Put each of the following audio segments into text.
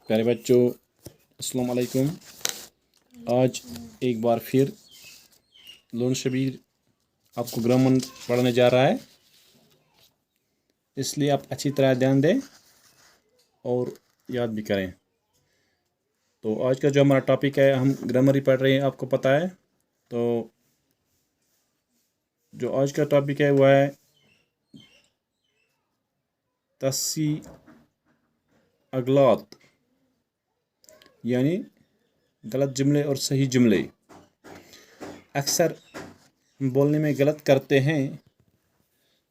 प्यारे बच्चों, अस्सलाम वालेकुम। आज एक बार फिर लोन शबीर आपको ग्रामर पढ़ाने जा रहा है, इसलिए आप अच्छी तरह ध्यान दें और याद भी करें। तो आज का जो हमारा टॉपिक है, हम ग्रामर ही पढ़ रहे हैं, आपको पता है। तो जो आज का टॉपिक है वह है तसी अगलात, यानी गलत जुमले और सही जुमले। अक्सर हम बोलने में गलत करते हैं।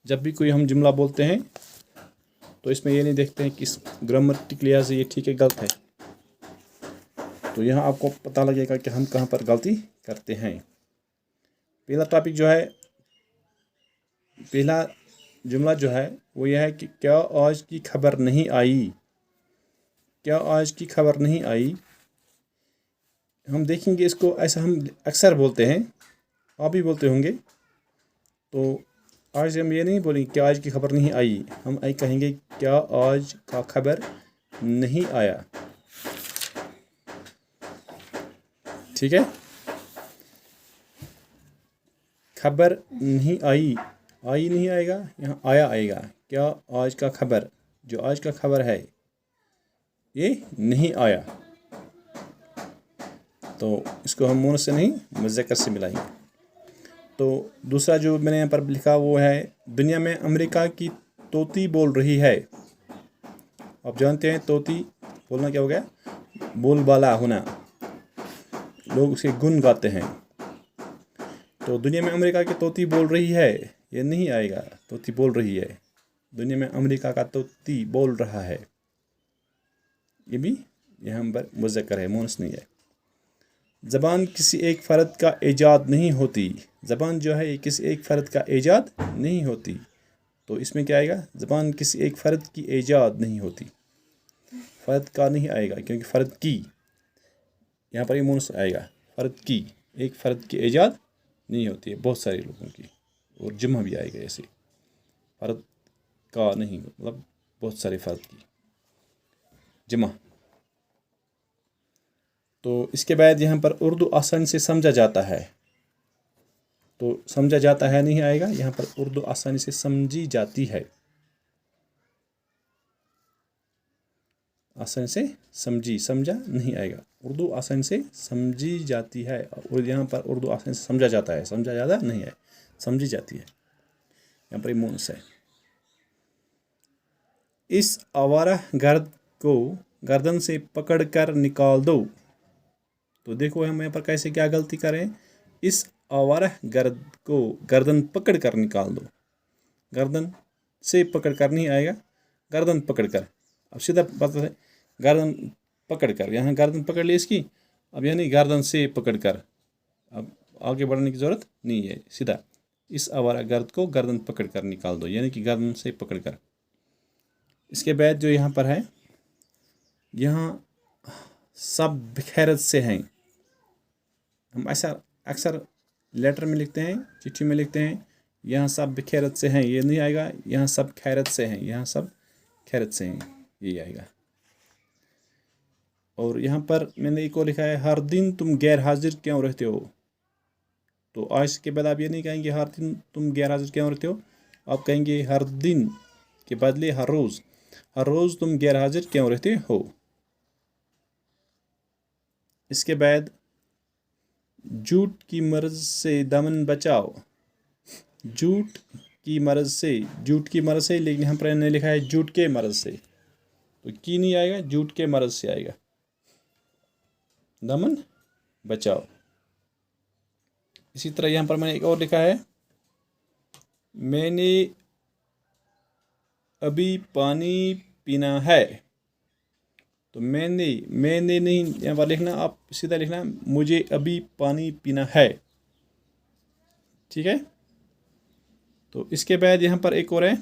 जब भी कोई हम जुमला बोलते हैं तो इसमें ये नहीं देखते हैं कि इस ग्रामेटिक लिहाज से ये ठीक है गलत है। तो यहाँ आपको पता लगेगा कि हम कहाँ पर गलती करते हैं। पहला टॉपिक जो है, पहला जुमला जो है वो यह है कि क्या आज की खबर नहीं आई। क्या आज की खबर नहीं आई, हम देखेंगे इसको ऐसा हम अक्सर बोलते हैं, आप भी बोलते होंगे। तो आज हम ये नहीं बोलेंगे कि आज की खबर नहीं आई, हम कहेंगे क्या आज का खबर नहीं आया। ठीक है, खबर नहीं आई, आई नहीं आएगा, यहाँ आया आएगा। क्या आज का खबर, जो आज का खबर है ये नहीं आया, तो इसको हम मुनस से नहीं मुज़क्कर से मिलाएंगे। तो दूसरा जो मैंने यहाँ पर लिखा वो है, दुनिया में अमेरिका की तोती बोल रही है। आप जानते हैं तोती बोलना क्या हो गया, बोलबाला होना, लोग उसे गुन गाते हैं। तो दुनिया में अमेरिका की तोती बोल रही है, ये नहीं आएगा, तोती बोल रही है। दुनिया में अमेरिका का तोती बोल रहा है, ये भी यहाँ पर मुज़क्कर है, मुनस नहीं है। ज़बान किसी एक फ़र्द का ईजाद नहीं होती। ज़बान जो है ये किसी एक फ़र्द का ईजाद नहीं होती, तो इसमें क्या आएगा, ज़बान किसी एक फ़र्द की ईजाद नहीं होती। फ़र्द का नहीं आएगा क्योंकि फ़र्द की, यहाँ पर ये मुनस आएगा। फ़र्द की, एक फ़र्द की ईजाद नहीं होती है, बहुत सारे लोगों की। और जमा भी आएगा ऐसे, फ़र्द का नहीं, मतलब बहुत सारे फ़र्द की जमा। तो इसके बाद यहाँ पर उर्दू आसानी से समझा जाता है, तो समझा जाता है नहीं आएगा, यहाँ पर उर्दू आसानी से समझी जाती है। आसानी से समझी, समझा नहीं आएगा, उर्दू आसानी से समझी जाती है। और यहाँ पर उर्दू आसानी से समझा जाता है, समझा जाता नहीं है, समझी जाती है। यहाँ पर मुनस है। इस आवारा गर्द को गर्दन से पकड़ कर निकाल दो। तो देखो हम यहाँ पर कैसे क्या गलती करें, इस आवारा गर्द को गर्दन पकड़ कर निकाल दो। गर्दन से पकड़ कर नहीं आएगा, गर्दन पकड़ कर। अब सीधा पता है, गर्दन पकड़ कर, यहाँ गर्दन पकड़ ली इसकी, अब यानी गर्दन से पकड़ कर, अब आगे बढ़ने की ज़रूरत नहीं है, सीधा इस आवारा गर्द को गर्दन पकड़ कर निकाल दो, यानी कि गर्दन से पकड़ कर। इसके बाद जो यहाँ पर है, यहाँ सब खैरत से हैं। हम ऐसा अक्सर लेटर में लिखते हैं, चिट्ठी में लिखते हैं, यहाँ सब खैरत से हैं, ये नहीं आएगा। यहाँ सब खैरत से हैं, यहाँ सब खैरत से हैं, ये आएगा। और यहाँ पर मैंने एक और लिखा है, हर दिन तुम गैर हाजिर क्यों रहते हो। तो आज के बाद आप ये नहीं कहेंगे हर दिन तुम गैर हाजिर क्यों रहते हो, आप कहेंगे हर दिन के बदले हर रोज़ तुम गैर हाजिर क्यों रहते हो। इसके बाद झूठ की मर्ज से दामन बचाओ। झूठ की मर्ज से, लेकिन हम पर ने लिखा है झूठ के मर्ज से, तो की नहीं आएगा, झूठ के मर्ज से आएगा, दामन बचाओ। इसी तरह यहाँ पर मैंने एक और लिखा है, मैंने अभी पानी पीना है। तो मैंने नहीं यहाँ पर लिखना, आप सीधा लिखना मुझे अभी पानी पीना है। ठीक है, तो इसके बाद यहाँ पर एक और है,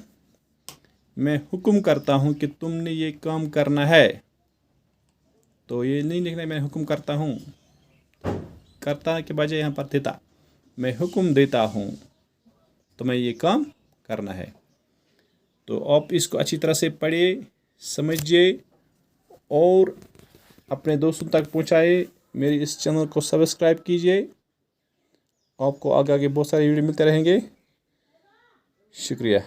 मैं हुक्म करता हूँ कि तुमने ये काम करना है। तो ये नहीं लिखना मैं हुक्म करता हूँ, करता के बजाय यहाँ पर देता, मैं हुक्म देता हूँ तुम्हें ये काम करना है। तो आप इसको अच्छी तरह से पढ़िए, समझिए और اپنے دوستوں تک پہنچائے، میری اس چینل کو سبسکرائب کیجیے. آپ کو آگے بہت سارے ویڈیو ملتے رہیں گے. شکریہ.